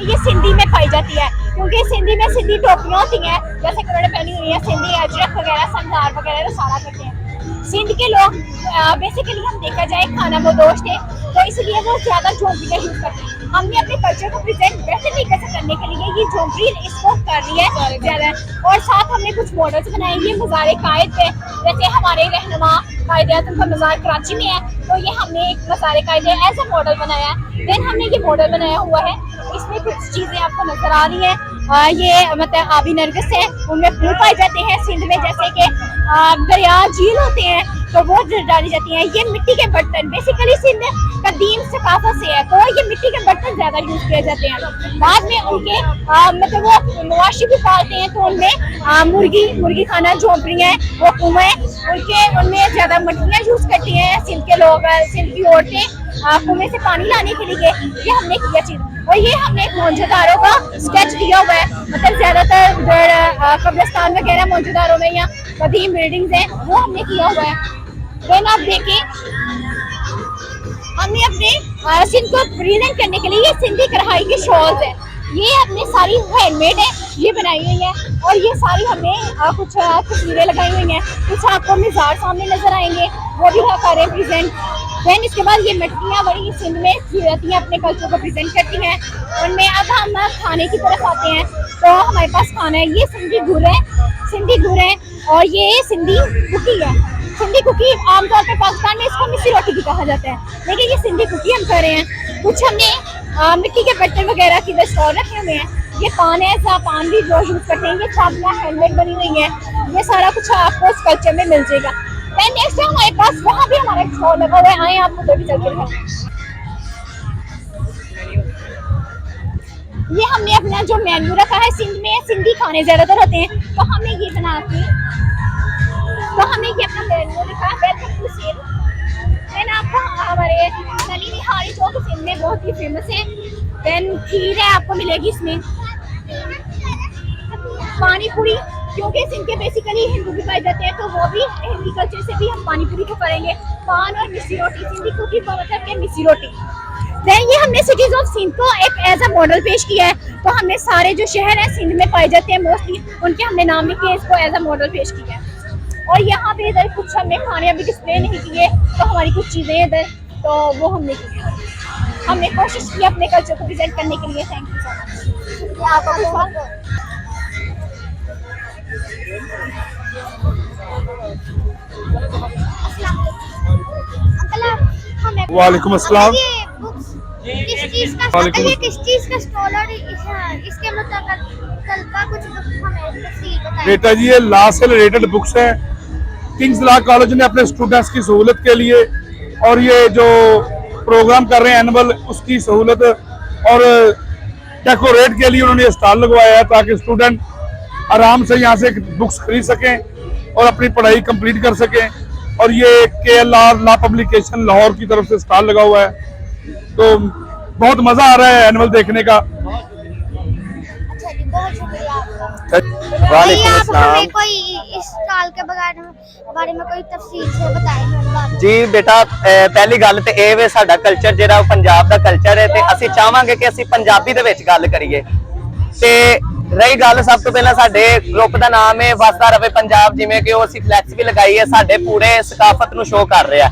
ये सिंधी में पाई जाती है, क्योंकि सिंधी में सिंधी टोपियाँ होती हैं जैसे कि उन्होंने पहनी हुई है, सिंधी अजरक वगैरह समदार वगैरह सारा करते हैं। सिंध के लोग बेसिकली हम देखा जाए खाना बदोश थे, तो इसलिए वो ज्यादा झोंपड़ियाँ यूज करते हैं। हमने अपने कल्चर को प्रेजेंट बेहतर तरीके से करने के लिए ये झोंपड़ी इसको कर रही है ज्यादा, और साथ हमने कुछ मॉडल्स बनाए। ये मज़ार कायद पे, जैसे हमारे रहनुमा कायद आज़म का मज़ार कराची में है, तो ये हमने एक मज़ार कायद एज ए मॉडल बनाया है। देन हमने ये मॉडल बनाया हुआ है, इसमें कुछ चीजें आपको नजर आ रही है। ये मतलब आबी नरगिस है, उनमें फूल पाए जाते हैं सिंध में, जैसे कि दरिया झील होते हैं तो वो डाली जाती हैं। ये मिट्टी के बर्तन बेसिकली सिंध कदीम सकाफत से है, तो ये मिट्टी के बर्तन ज्यादा यूज किए जाते हैं। बाद में उनके मतलब वो मवाशी भी पालते हैं, तो उनमें मुर्गी खाना झोंपड़ियाँ वो कुएं उनमें ज्यादा मछलियाँ यूज करती हैं सिंध के लोग, सिंध की औरतें कुएं से पानी लाने के लिए। ये हमने किया चीज, और ये हमने मौजूदारों का स्केच दिया हुआ है, मतलब ज्यादातर उधर कब्रिस्तान वगैरह मौजूदारों में या कदीम बिल्डिंग्स हैं वो हमने किया हुआ है। देन आप देखें हमने अपने सिंध को प्रेजेंट करने के लिए ये सिंधी कढ़ाई की शॉल्स है, ये अपने सारी हैंडमेड है, ये बनाई हुई है। और ये सारी हमने कुछ तस्वीरें लगाई हुई हैं, कुछ आपको मज़ार सामने नजर आएंगे, वो भी कर रहे हैं प्रेजेंट। देन इसके बाद ये मटकियाँ बड़ी सिंध में रहती हैं, अपने कल्चर को प्रेजेंट करती हैं। उनमें अब हम खाने की तरफ आते हैं, तो हमारे पास खाना है, ये सिंधी गुर है और ये सिंधी कुकी है। सिंधी कुकी आमतौर पर पाकिस्तान में इसको मिस्सी रोटी भी कहा जाता है, लेकिन ये सिंधी कुकी हम कर रहे हैं। कुछ हमने मिट्टी के बर्तन वगैरह की स्टॉल रखे हुए हैं। ये पान है, पान भी जो यूज करते हैं, ये चाबियाँ हैंडमेड बनी हुई है। ये सारा कुछ आपको इस कल्चर में मिल जाएगा। देन नेक्स्ट है हमारे पास, वहाँ भी हमारा एक स्टॉल लगा हुआ है, आए आपको उधर भी चल के दिखाएं। ये हमने अपना जो मेन्यू रखा है, सिंध में सिंधी खाने ज्यादातर होते हैं, तो हमने ये बना के अपना मेन्यू लिखा है, वेलकम टू सिंध। देन आपको हमारे नली निहारी जो कि सिंध में बहुत ही फेमस है। देन खीर है आपको मिलेगी इसमें, पानी पूरी, क्योंकि सिंध के बेसिकली हिंदू भी पाए जाते हैं, तो वो भी हिंदी कल्चर से भी हम पानी पूरी को करेंगे। पान और मिस्सी रोटी, सिंधी कुकी मतलब के मिस्सी रोटी। देन ये हमने सिटीज ऑफ सिंध को एक एज अ मॉडल पेश किया है, तो हमने सारे जो शहर हैं सिंध में पाए जाते हैं मोस्टली, उनके हमने नाम लिखे, इसको एज अ मॉडल पेश किया है। और यहाँ पे इधर कुछ हमने खाने अभी डिस्प्ले नहीं किए, तो हमारी कुछ चीज़ें इधर, तो वो हमने की, हमने कोशिश की अपने कल्चर को प्रेजेंट करने के लिए। Thank you so much. आपका वालेकुम अस्सलाम। किस चीज का स्टॉल और इसके मतलब का कुछ हमें तफसील बताइए। बेटा जी ये लॉ से रिलेटेड बुक्स हैं, किंग्स लॉ कॉलेज ने अपने स्टूडेंट्स की सहूलत के लिए, और ये जो प्रोग्राम कर रहे हैं एनुअल, उसकी सहूलत और डेकोरेट के लिए उन्होंने स्टॉल लगवाया है, ताकि स्टूडेंट आराम से यहाँ से बुक्स खरीद सकें और अपनी पढ़ाई कंप्लीट कर सकें। और ये KLR लॉ पब्लिकेशन लाहौर की तरफ से स्टॉल लगा हुआ है, तो बहुत मजा आ रहा है एनुअल देखने का। अच्छा जी, बहुत शुक्रिया आपका। वालेकुम आप अस्सलाम। हमें कोई इस स्टॉल के बारे में कोई तफसील से बताएं। जी बेटा, पहली गल ते ਇਹ ਵੇ ਸਾਡਾ ਕਲਚਰ ਜਿਹੜਾ ਪੰਜਾਬ ਦਾ ਕਲਚਰ ਹੈ, ਤੇ ਅਸੀਂ ਚਾਹਾਂਗੇ ਕਿ ਅਸੀਂ ਪੰਜਾਬੀ ਦੇ ਵਿੱਚ ਗੱਲ ਕਰੀਏ। ਤੇ ਰਹੀ ਗੱਲ, ਸਭ ਤੋਂ ਪਹਿਲਾਂ ਸਾਡੇ ਗਰੁੱਪ ਦਾ ਨਾਮ ਹੈ ਵਸਦਾ ਰਵੇ ਪੰਜਾਬ, ਜਿਵੇਂ ਕਿ ਉਹ ਅਸੀਂ ਫਲੈਕਸ ਵੀ ਲਗਾਈ ਹੈ, ਸਾਡੇ ਪੂਰੇ ਸਕਾਫਤ ਨੂੰ ਸ਼ੋਅ ਕਰ ਰਿਹਾ।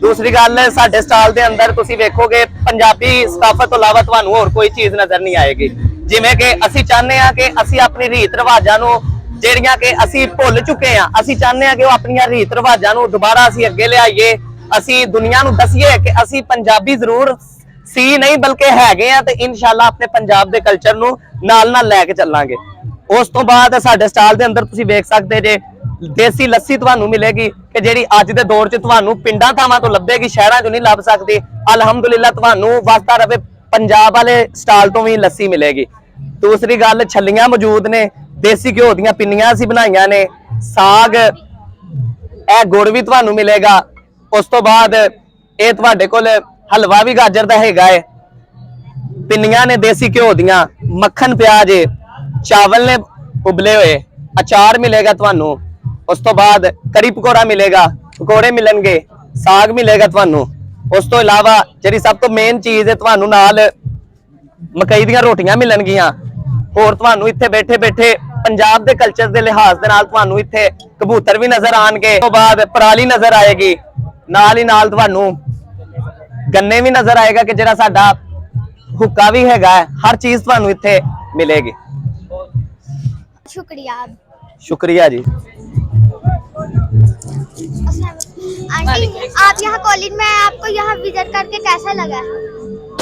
ਦੂਸਰੀ ਗੱਲ, ਸਾਡੇ ਸਟਾਲ ਦੇ ਅੰਦਰ ਤੁਸੀਂ ਵੇਖੋਗੇ ਪੰਜਾਬੀ ਸਕਾਫਤ ਤੋਂ ਇਲਾਵਾ ਤੁਹਾਨੂੰ ਹੋਰ ਕੋਈ ਚੀਜ਼ ਨਜ਼ਰ ਨਹੀਂ ਆਏਗੀ। ਜਿਵੇਂ ਕਿ ਅਸੀਂ ਚਾਹੁੰਦੇ ਹਾਂ ਕਿ ਅਸੀਂ ਆਪਣੀ ਰੀਤ ਰਿਵਾਜਾਂ ਨੂੰ ਜਿਹੜੀਆਂ ਕਿ ਅਸੀਂ ਭੁੱਲ ਚੁੱਕੇ ਹਾਂ, ਅਸੀਂ ਚਾਹੁੰਦੇ ਹਾਂ ਕਿ ਉਹ ਆਪਣੀਆਂ ਰੀਤ ਰਿਵਾਜਾਂ ਨੂੰ ਦੁਬਾਰਾ ਅਸੀਂ ਅੱਗੇ ਲਿਆਈਏ, ਅਸੀਂ ਦੁਨੀਆ ਨੂੰ ਦਸੀਏ ਕਿ ਅਸੀਂ ਪੰਜਾਬੀ ਜ਼ਰੂਰ ਸੀ ਨਹੀਂ ਬਲਕਿ ਹੈਗੇ ਆ, ਤੇ ਇਨਸ਼ਾਅੱਲਾ ਆਪਣੇ ਪੰਜਾਬ ਦੇ ਕਲਚਰ ਨੂੰ ਨਾਲ ਨਾਲ ਲੈ ਕੇ ਚੱਲਾਂਗੇ। ਉਸ ਤੋਂ ਬਾਅਦ ਸਾਡੇ ਸਟਾਲ ਦੇ ਅੰਦਰ ਤੁਸੀਂ ਵੇਖ ਸਕਦੇ ਜੇ ਦੇਸੀ ਲੱਸੀ ਤੁਹਾਨੂੰ ਮਿਲੇਗੀ, ਕਿ ਜਿਹੜੀ ਅੱਜ ਦੇ ਦੌਰ 'ਚ ਤੁਹਾਨੂੰ ਪਿੰਡਾਂ ਥਾਵਾਂ ਤੋਂ ਲੱਭੇਗੀ, ਸ਼ਹਿਰਾਂ 'ਚੋਂ ਨਹੀਂ ਲੱਭ ਸਕਦੀ। ਅਲਹਮਦੁਲਿਲਾ ਤੁਹਾਨੂੰ ਵਸਦਾ ਰਵੇ ਪੰਜਾਬ ਵਾਲੇ ਸਟਾਲ ਤੋਂ ਵੀ ਲੱਸੀ ਮਿਲੇਗੀ। ਦੂਸਰੀ ਗੱਲ, ਛੱਲੀਆਂ ਮੌਜੂਦ ਨੇ, ਦੇਸੀ ਘਿਓ ਦੀਆਂ ਪਿੰਨੀਆਂ ਅਸੀਂ ਬਣਾਈਆਂ ਨੇ, ਸਾਗ, ਇਹ ਗੁੜ ਵੀ ਤੁਹਾਨੂੰ ਮਿਲੇਗਾ। ਉਸ ਤੋਂ ਬਾਅਦ ਇਹ ਤੁਹਾਡੇ ਕੋਲ ਹਲਵਾ ਵੀ ਗਾਜਰ ਦਾ ਹੈਗਾ ਹੈ, ਪਿੰਨੀਆਂ ਨੇ ਦੇਸੀ ਘਿਓ ਦੀਆਂ, ਮੱਖਣ ਪਿਆਜ਼, ਚਾਵਲ ਨੇ ਉਬਲੇ ਹੋਏ, ਅਚਾਰ ਮਿਲੇਗਾ ਤੁਹਾਨੂੰ। ਉਸ ਤੋਂ ਬਾਅਦ ਕੜੀ ਪਕੌੜਾ ਮਿਲੇਗਾ, ਪਕੌੜੇ ਮਿਲਣਗੇ, ਸਾਗ ਮਿਲੇਗਾ ਤੁਹਾਨੂੰ। ਉਸ ਤੋਂ ਇਲਾਵਾ ਜਿਹੜੀ ਸਭ ਤੋਂ ਮੇਨ ਚੀਜ਼ ਹੈ, ਤੁਹਾਨੂੰ ਨਾਲ ਮਕਈ ਦੀਆਂ ਰੋਟੀਆਂ ਮਿਲਣਗੀਆਂ। ਹੋਰ ਤੁਹਾਨੂੰ ਇੱਥੇ ਬੈਠੇ ਬੈਠੇ ਪੰਜਾਬ ਦੇ ਕਲਚਰ ਦੇ ਲਿਹਾਜ਼ ਦੇ ਨਾਲ ਤੁਹਾਨੂੰ ਇੱਥੇ ਕਬੂਤਰ ਵੀ ਨਜ਼ਰ ਆਣਗੇ। ਉਸ ਤੋਂ ਬਾਅਦ ਪਰਾਲੀ ਨਜ਼ਰ ਆਏਗੀ, ਨਾਲ ਹੀ ਨਾਲ ਤੁਹਾਨੂੰ ਗੰਨੇ ਵੀ ਨਜ਼ਰ ਆਏਗਾ ਕਿ ਜਿਹੜਾ ਸਾਡਾ ਹੁੱਕਾ ਵੀ ਹੈਗਾ। ਹਰ ਚੀਜ਼ ਤੁਹਾਨੂੰ ਇੱਥੇ मिलेगी। शुक्रिया। शुक्रिया जी। आंटी आप यहाँ कॉलेज में आपको यहाँ विजिट करके कैसा लगा?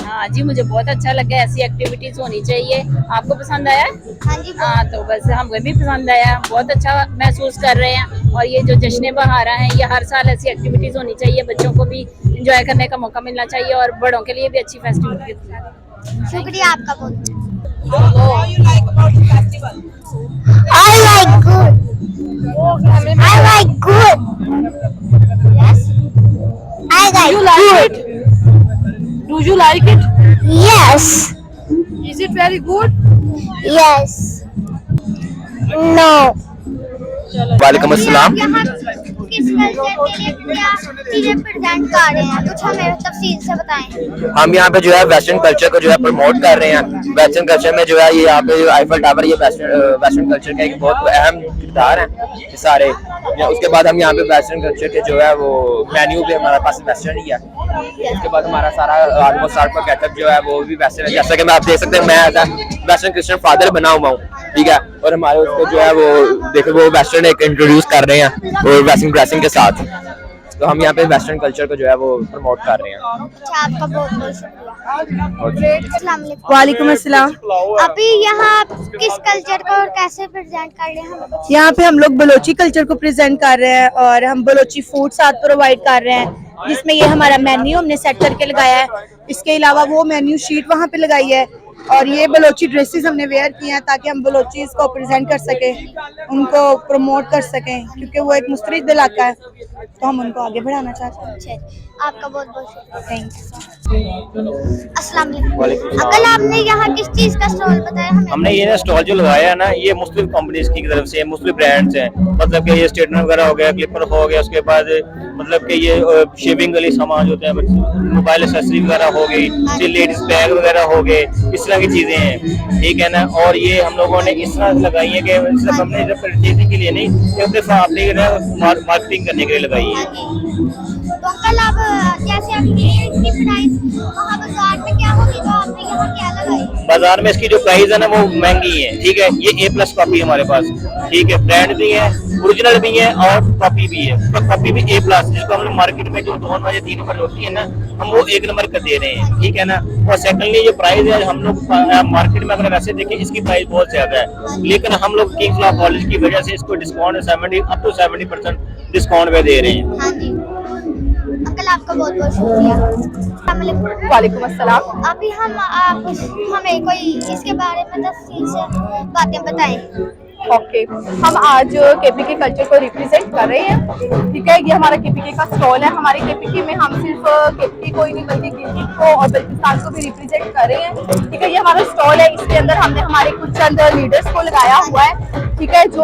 हाँ जी, मुझे बहुत अच्छा लगा। ऐसी एक्टिविटीज होनी चाहिए। आपको पसंद आया? हाँ जी। हाँ, तो बस हमें भी पसंद आया, बहुत अच्छा महसूस कर रहे हैं। और ये जो जश्न बहारा है, ये हर साल ऐसी एक्टिविटीज होनी चाहिए। बच्चों को भी एंजॉय करने का मौका मिलना चाहिए और बड़ों के लिए भी अच्छी फेस्टिवल। शुक्रिया आपका बहुत। What you like about the festival? I like good. I like good. Yes. I like good. Do you like it? Yes. Is it very good? Yes. No. वालेकुम अस्सलाम। यहाँ किस कल्चर के लिए क्या चीजें प्रेजेंट कर रहे हैं, कुछ हमें तफसील से बताएं। हम यहाँ पे जो है वेस्टर्न कल्चर को जो है प्रमोट कर रहे हैं। वेस्टर्न कल्चर में जो है ये यहाँ पे जो आईफल टावर, ये वेस्टर्न कल्चर का एक बहुत अहम किरदार है ये सारे। उसके बाद हम यहाँ पे वेस्टर्न कल्चर के जो है वो मेन्यू भी हमारे पास वेस्टर्न ही है। उसके बाद हमारा सारा ऑलमोस्ट सारा का गेटअप जो है वो भी वेस्टर्न है। जैसा कि मैं आप देख सकते हैं, मैं ऐसा वेस्टर्न क्रिश्चियन फादर बना हुआ हूँ, ठीक है। और हमारे उसको जो है वो देखो वो वेस्टर्न एक इंट्रोड्यूस कर रहे हैं और वेस्टर्न ड्रेसिंग के साथ। तो हम यहाँ पे वेस्टर्न कल्चर को जो है वो प्रमोट कर रहे हैं। अच्छा, आपका बहुत बहुत शुक्रिया। अस्सलाम वालेकुम। वालेकुम अस्सलाम। अभी यहाँ आप किस कल्चर को और कैसे प्रेजेंट कर रहे हैं हमें? यहाँ पे हम लोग बलोची कल्चर को प्रेजेंट कर रहे हैं और हम बलोची फूड साथ प्रोवाइड कर रहे हैं, जिसमें ये हमारा मेन्यू हमने सेट करके लगाया है। इसके अलावा वो मेन्यू शीट वहाँ पे लगाई है और ये बलोची ड्रेसेस हमने वेयर किए हैं ताकि हम बलोचीज को प्रेजेंट कर सकें, उनको प्रमोट कर सकें, क्योंकि वो एक मुस्तरिद इलाका है तो हम उनको आगे बढ़ाना चाहते हैं। अच्छा, आपका बहुत बहुत शुक्रिया। थैंक अस्सलाम वालेकुम। अंकल आपने यहाँ किस चीज का स्टॉल बताया हमें? हमने ये ना स्टॉल जो लगाया है ना, ये मुस्लिम कंपनीज की तरफ से मुस्लिम ब्रांड्स हैं। मतलब कि ये स्ट्रेटनर वगैरह हो गया, क्लिपर हो गया, उसके बाद मतलब कि ये शेविंग वाले सामान होते हैं, मोबाइल एक्सेसरी वगैरह हो गई, लेडीज बैग वगैरह हो गए, इस तरह की चीजें हैं, ठीक है ना। और ये हम लोगों ने इस तरह लगाई है कि सिर्फ हमने परचेजिंग के लिए नहीं, एक दफा आपने मार्केटिंग करने के लिए लगाई है। तो अंकल आप जैसे आपकी इसकी प्राइस वहाँ बाजार में क्या होगी, तो आपने यहाँ क्या लगाई? बाजार में इसकी जो प्राइस है ना वो महंगी है, ठीक है। ये A+ कॉपी हमारे पास, ठीक है, ब्रांड भी है, ओरिजिनल भी है और कॉपी भी है। तो कॉपी भी A+, जिसको हम लोग मार्केट में जो 2 या 3 नंबर होती है ना, हम वो 1 नंबर का दे रहे हैं, ठीक है ना। और सेकंडली जो प्राइस है, हम लोग मार्केट में अगर वैसे देखें इसकी प्राइस बहुत ज्यादा है, लेकिन हम लोग किंग्स लॉ कॉलेज की वजह से इसको डिस्काउंट 70% डिस्काउंट पे दे रहे हैं। हाँ जी अंकल, आपका बहुत बहुत शुक्रिया। वालेकुम अस्सलाम। अभी हम आप हमें कोई इसके बारे में तफसील से बातें बताएं। ओके, हम आज केपीके कल्चर को रिप्रेजेंट कर रहे हैं, ठीक है। ये हमारा केपीके का स्टॉल है। हमारे केपीके में हम सिर्फ केपीके को ही नहीं बल्कि गिलगित को और बल्तिस्तान को भी रिप्रेजेंट कर रहे हैं, ठीक है। ये हमारा स्टॉल है, इसके अंदर हमने हमारे कुछ चंद लीडर्स को लगाया हुआ है, ठीक है, जो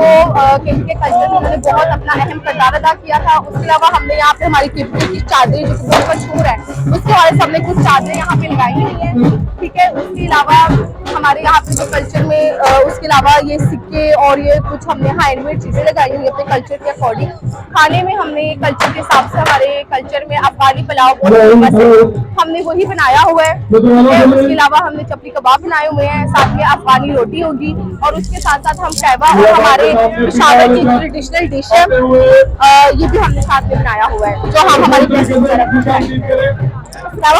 केपीके कल्चर में उन्होंने बहुत अपना अहम किरदार अदा किया था। उसके अलावा हमने यहाँ पे हमारी केपीके की चादरें जो बहुत मशहूर है, उसके बारे में हमने कुछ चादरें यहाँ पे लगाई हुई है, ठीक है। उसके अलावा हमारे यहाँ पे जो कल्चर में उसके अलावा ये सिक्के और ये कुछ हमने हैंडमेड चीजें लगाई हुई अपने कल्चर के अकॉर्डिंग। खाने में हमने कल्चर के हिसाब से हमारे कल्चर में अफगानी पुलाव हमने वही बनाया हुआ है, उसके अलावा हमने चपली कबाब बनाए हुए हैं, साथ में अफगानी रोटी होगी और उसके साथ साथ हम कहवा और हमारे पेशावर की ट्रेडिशनल डिश है, ये भी हमने साथ में बनाया हुआ है, जो हम हमारी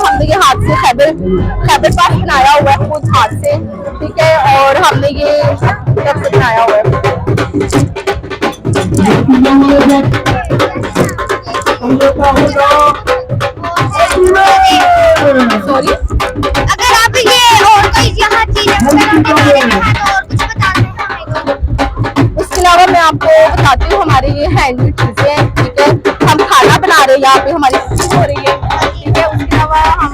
हमने ये हाथ से खैबर पास बनाया हुआ है, खुद हाथ से, ठीक है। और हमने ये सब से बनाया हुआ है। सॉरी, अगर आप ये और कोई यहाँ चीजें वगैरह के बारे में है तो और कुछ बता दें हमें। उसके अलावा मैं आपको बताती हूँ, हमारे ये हैंडमेड चीजें हैं, ठीक है। हम खाना बना रहे हैं, यहाँ पे हमारी कुकिंग हो रही है, ठीक है। उसके अलावा हम